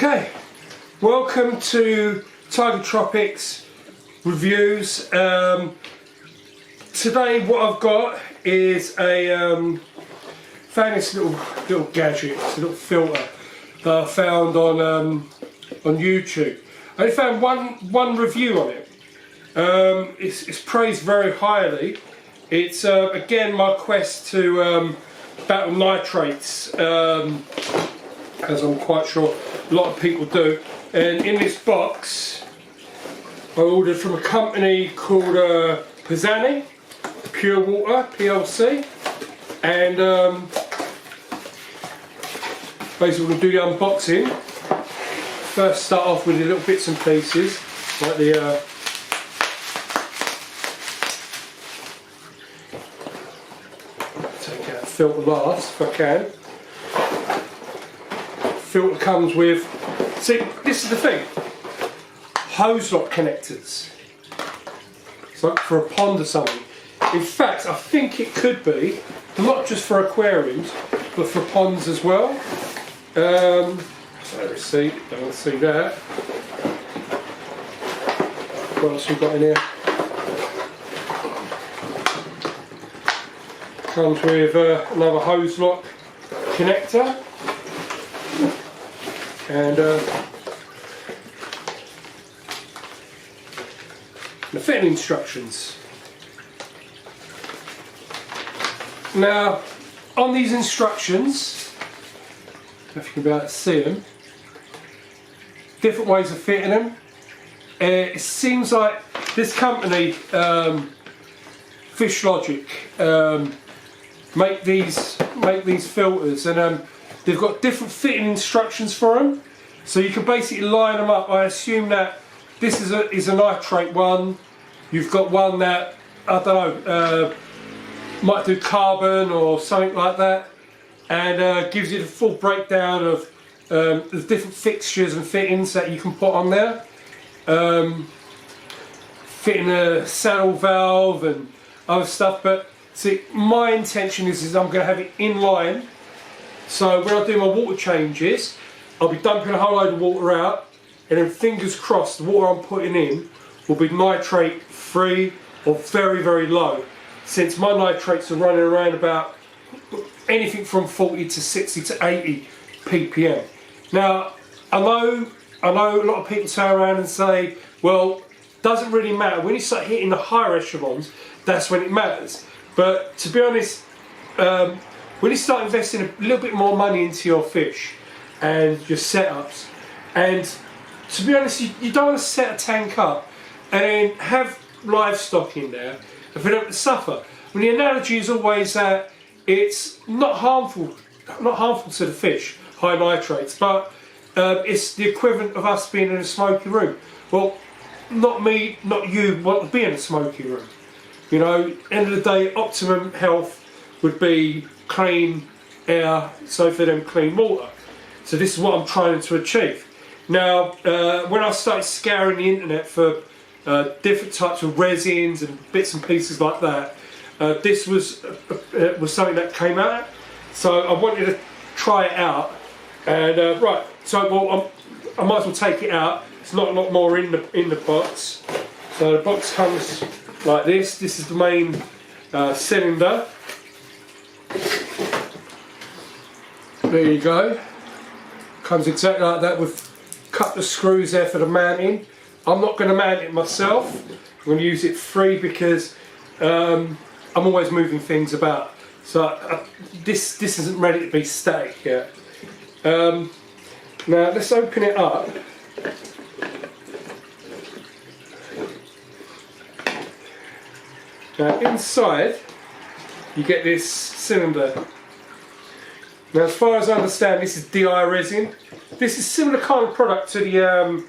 Okay, welcome to Tiger Tropics reviews. Today what I've got is found this little gadget, it's a little filter that I found on YouTube. I only found one review on it. It's praised very highly. It's again my quest to battle nitrates, as I'm quite sure a lot of people do. And in this box I ordered from a company called Pozzanis Pure Water PLC, and basically we're going to do the unboxing. First start off with the little bits and pieces like the take out the filter last if I can. Filter comes with, see, this is the thing, hose lock connectors. It's like for a pond or something. In fact, I think it could be not just for aquariums but for ponds as well. So let's see, don't want to see that. What else we've got in here? Comes with another hose lock connector and the fitting instructions. Now, on these instructions, if you can be able to see them, different ways of fitting them. It seems like this company, Fishlogic, make these filters, and they've got different fitting instructions for them. So you can basically line them up. I assume that this is a nitrate one. You've got one that, I don't know, might do carbon or something like that, and gives you the full breakdown of the different fixtures and fittings that you can put on there. Fitting a saddle valve and other stuff, but see, my intention is I'm going to have it in line, so when I do my water changes I'll be dumping a whole load of water out, and then fingers crossed the water I'm putting in will be nitrate free or very, very low, since my nitrates are running around about anything from 40 to 60 to 80 ppm. Now I know a lot of people turn around and say, well, doesn't really matter, when you start hitting the higher echelons that's when it matters. But to be honest, when you start investing a little bit more money into your fish and your setups, and to be honest, you don't want to set a tank up and then have livestock in there and for them to suffer. I mean, the analogy is always that it's not harmful to the fish, high nitrates, but it's the equivalent of us being in a smoky room. Well, not me, not you want to be in a smoky room. You know, end of the day, optimum health would be clean air, so for them clean water. So this is what I'm trying to achieve. Now, when I started scouring the internet for different types of resins and bits and pieces like that, this was something that came out. So I wanted to try it out, and right. So well, I might as well take it out. It's not a lot more in the box. So the box comes like this. This is the main cylinder. There you go. Comes exactly like that with a couple of screws there for the mounting. I'm not going to mount it myself. I'm going to use it free because I'm always moving things about. So this isn't ready to be static yet. Now let's open it up. Now inside you get this cylinder. Now as far as I understand, this is DI resin. This is similar kind of product to the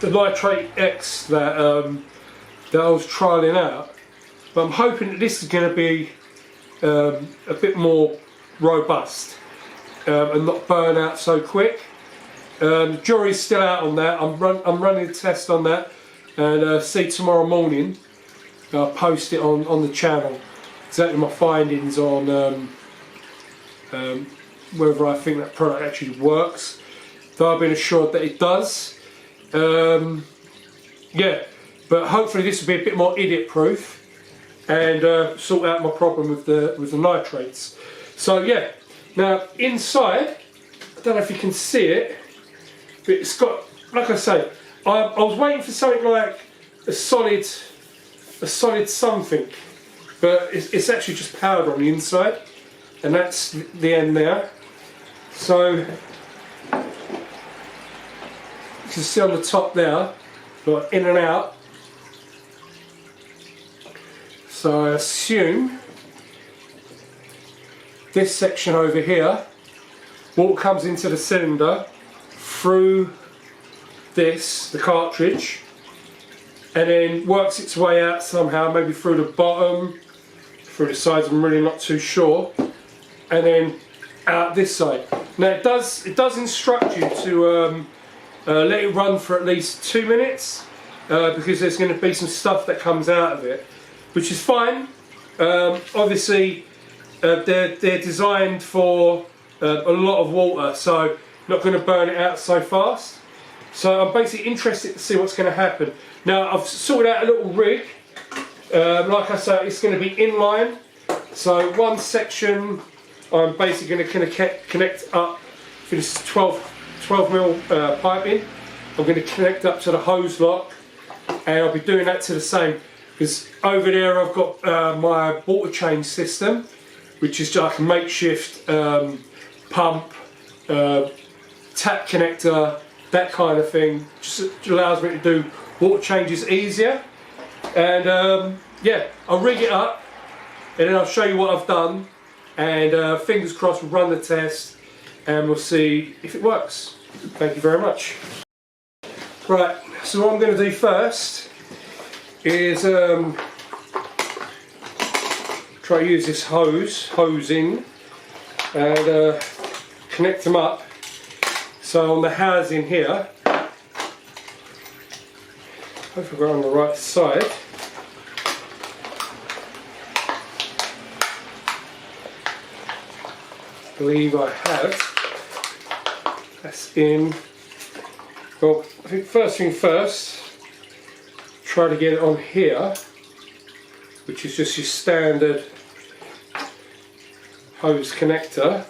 Nitrate X that I was trialling out, but I'm hoping that this is going to be a bit more robust and not burn out so quick. The jury's still out on that. I'm running a test on that, and see tomorrow morning. I'll post it on the channel, exactly my findings on whether I think that product actually works. though I've been assured that it does. Yeah, but hopefully this will be a bit more idiot proof and sort out my problem with the nitrates. So yeah, now inside, I don't know if you can see it, but it's got, like I say, I was waiting for something like a solid something, but it's actually just powder on the inside, and that's the end there. So you can see on the top there, like in and out. So I assume this section over here, water comes into the cylinder through this, the cartridge, and then works its way out somehow, maybe through the bottom, through the sides, I'm really not too sure, and then out this side. Now it does instruct you to let it run for at least 2 minutes because there's going to be some stuff that comes out of it, which is fine. Obviously they're designed for a lot of water, so not going to burn it out so fast. So I'm basically interested to see what's going to happen. Now I've sorted out a little rig. Like I say, it's going to be inline. So one section I'm basically going to connect up for this 12mm piping. I'm going to connect up to the hose lock, and I'll be doing that to the same, because over there I've got my water change system, which is like a makeshift pump, tap connector, that kind of thing. Just allows me to do water changes easier. And yeah, I'll rig it up and then I'll show you what I've done, and fingers crossed we'll run the test and we'll see if it works. Thank you very much. Right, so what I'm going to do first is try to use this hose in, and connect them up. So on the housing here, hopefully we're on the right side. I believe I have. That's in. Well, I think first thing first, try to get it on here, which is just your standard hose connector.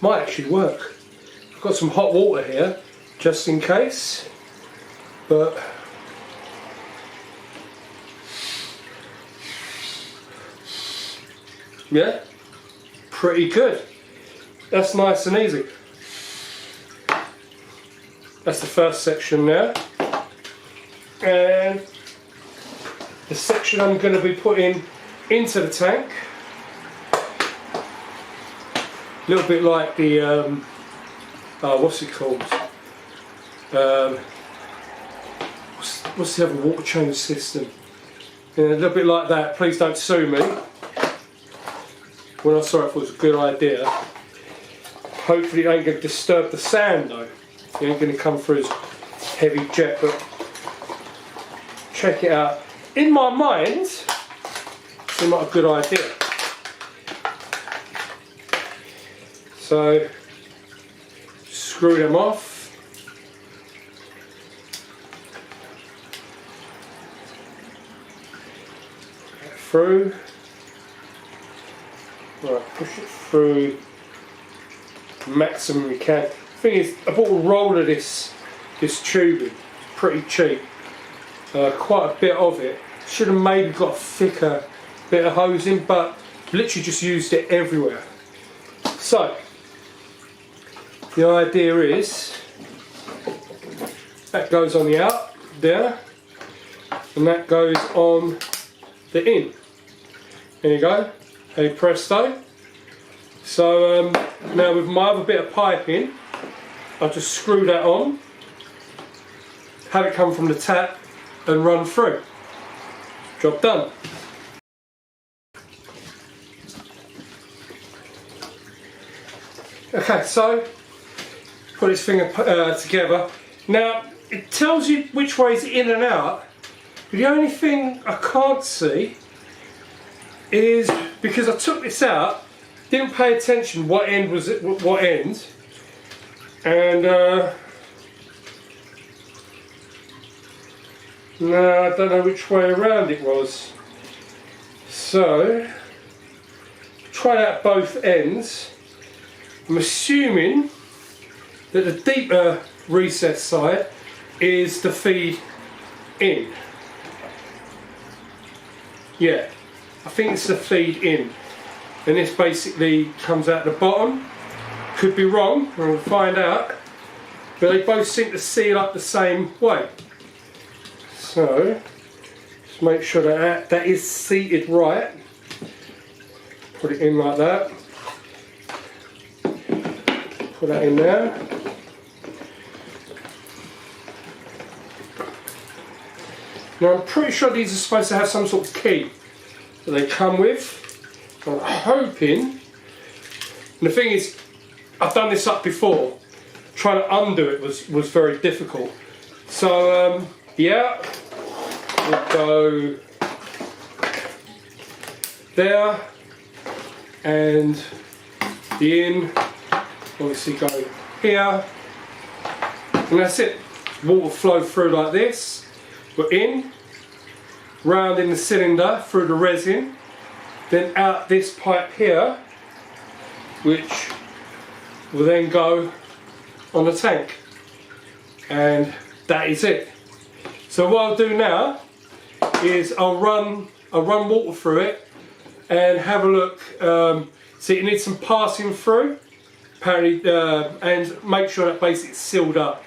Might actually work. I've got some hot water here, just in case, but yeah, pretty good. That's nice and easy. That's the first section there, and the section I'm going to be putting into the tank, a little bit like the what's it called? What's the other water change system? Yeah, a little bit like that. Please don't sue me. When I saw it, I thought it was a good idea. Hopefully it ain't going to disturb the sand though. It ain't going to come through as heavy jet, but check it out. In my mind, it seemed like a good idea. So, screw them off. Through. Right, push it through maximum you can. The thing is, I bought a roll of this tubing. It's pretty cheap. Quite a bit of it. Should have maybe got a thicker bit of hosing, but literally just used it everywhere. So the idea is that goes on the out there, and that goes on the in. There you go. Hey presto. So now with my other bit of piping, I'll just screw that on, have it come from the tap and run through. Job done. Okay, so put this thing together. Now it tells you which way is in and out, but the only thing I can't see is, because I took this out, didn't pay attention what end was it, what end, and no, I don't know which way around it was. So try out both ends. I'm assuming that the deeper recess side is the feed in. Yeah, I think it's the feed in. And this basically comes out the bottom. Could be wrong, we'll find out. But they both seem to seal up the same way. So, just make sure that is seated right. Put it in like that. Put that in there. Now I'm pretty sure these are supposed to have some sort of key that they come with. I'm hoping, and the thing is, I've done this up before, trying to undo it was very difficult. So yeah, we'll go there, and the in obviously go here, and that's it. Water flow through like this. We're in, round in the cylinder through the resin, then out this pipe here, which will then go on the tank, and that is it. So what I'll do now is I'll run water through it and have a look. See, it needs some passing through, apparently, and make sure that basically it's sealed up.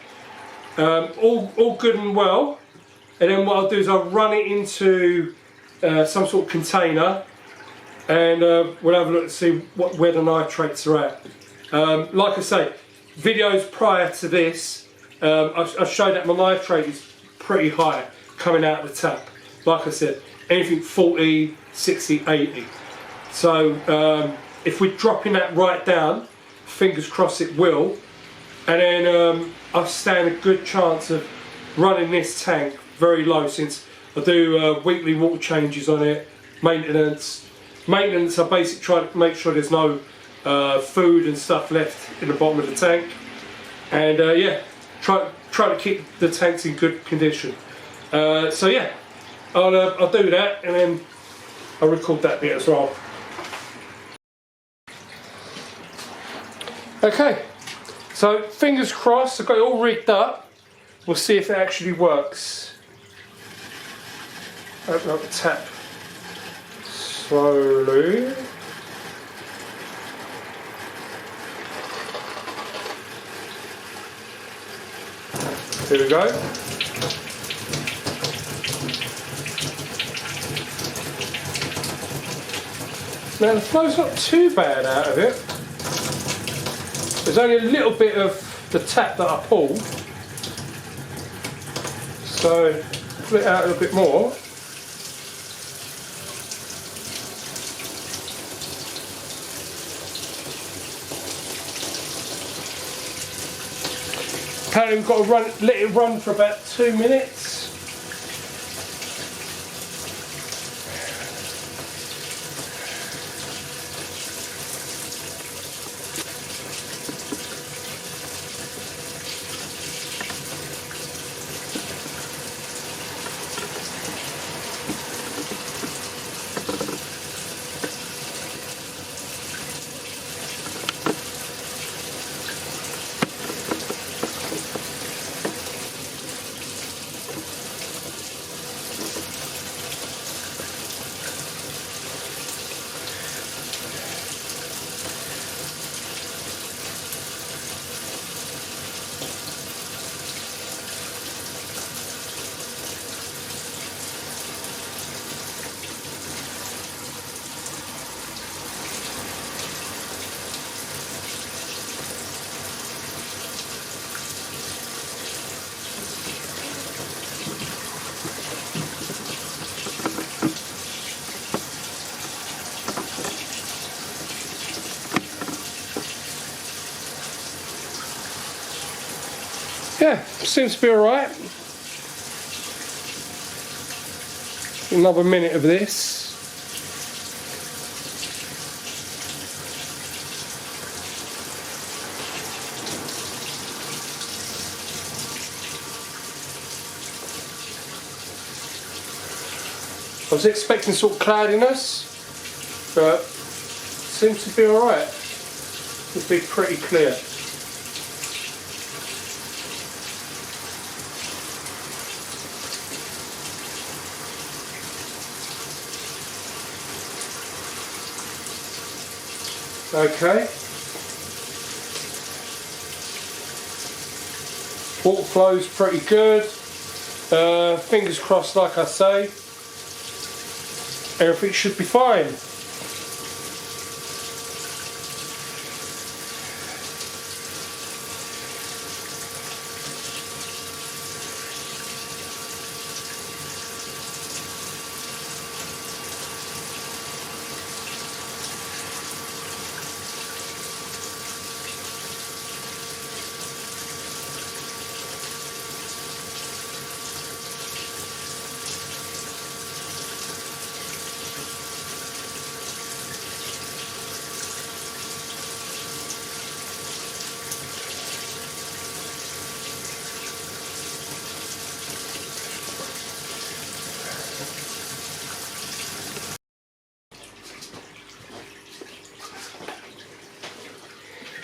All good and well. And then what I'll do is I'll run it into some sort of container, and we'll have a look to see where the nitrates are at. Like I say, videos prior to this, I've showed that my nitrate is pretty high coming out of the tap. Like I said, anything 40, 60, 80. So if we're dropping that right down, fingers crossed it will, and then I stand a good chance of running this tank very low, since I do weekly water changes on it, maintenance. I basically try to make sure there's no food and stuff left in the bottom of the tank, and yeah, try to keep the tanks in good condition. So yeah, I'll do that, and then I'll record that bit as well. Okay, so fingers crossed, I've got it all rigged up. We'll see if it actually works. Open up the tap slowly. Here we go. Now the flow's not too bad out of it. There's only a little bit of the tap that I pulled. So pull it out a little bit more. Apparently we've got to let it run for about 2 minutes. Yeah, seems to be alright. Another minute of this. I was expecting sort of cloudiness, but seems to be alright. It'll be pretty clear. Okay. Water flow's pretty good. Fingers crossed, like I say. Everything should be fine.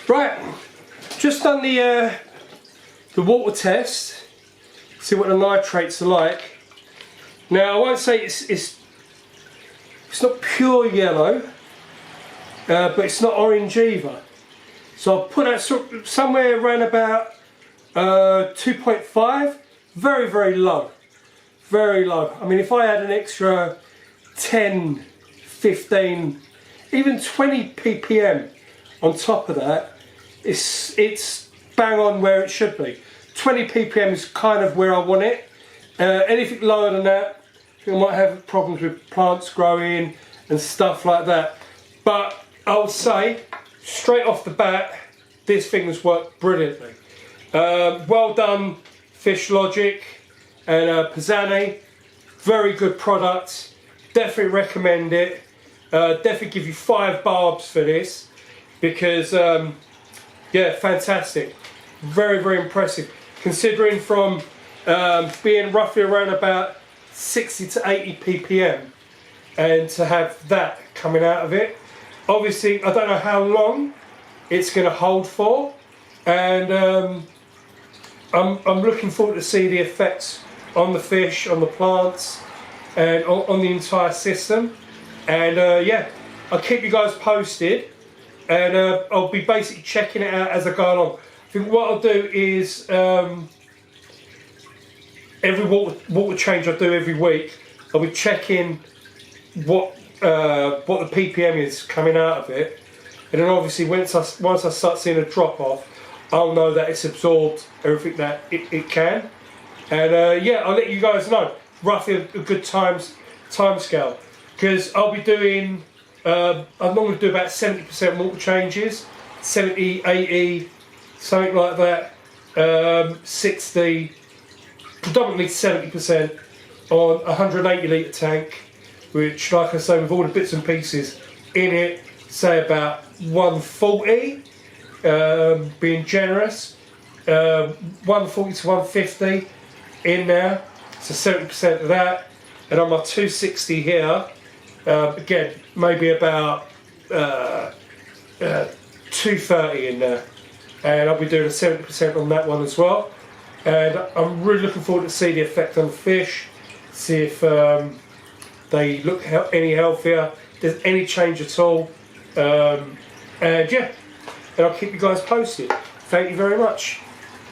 Right, just done the water test, see what the nitrates are like. Now I won't say it's not pure yellow, but it's not orange either. So I'll put that somewhere around about 2.5, very low, very low. I mean, if I had an extra 10, 15, even 20 ppm on top of that, it's bang on where it should be. 20 ppm is kind of where I want it. Anything lower than that, I think I might have problems with plants growing and stuff like that. But I would say, straight off the bat, this thing has worked brilliantly. Well done, Fishlogic and pozzanis. Very good product. Definitely recommend it. Definitely give you 5 barbs for this, because yeah, fantastic. Very impressive. Considering from being roughly around about 60 to 80 ppm, and to have that coming out of it. Obviously, I don't know how long it's going to hold for, and I'm looking forward to see the effects on the fish, on the plants, and on the entire system. And yeah, I'll keep you guys posted. And I'll be basically checking it out as I go along. I think what I'll do is every water change I do every week, I'll be checking what the ppm is coming out of it, and then obviously once I start seeing a drop off, I'll know that it's absorbed everything that it can. And yeah, I'll let you guys know roughly a good time scale, because I'll be doing. I normally do about 70% water changes, 70, 80, something like that, 60, predominantly 70% on a 180 litre tank, which, like I say, with all the bits and pieces in it, say about 140, being generous, 140 to 150 in there, so 70% of that. And on my 260 here, again, maybe about 230 in there, and I'll be doing a 70% on that one as well. And I'm really looking forward to see the effect on the fish, see if they look any healthier, if there's any change at all. And yeah, and I'll keep you guys posted. Thank you very much.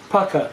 Paka.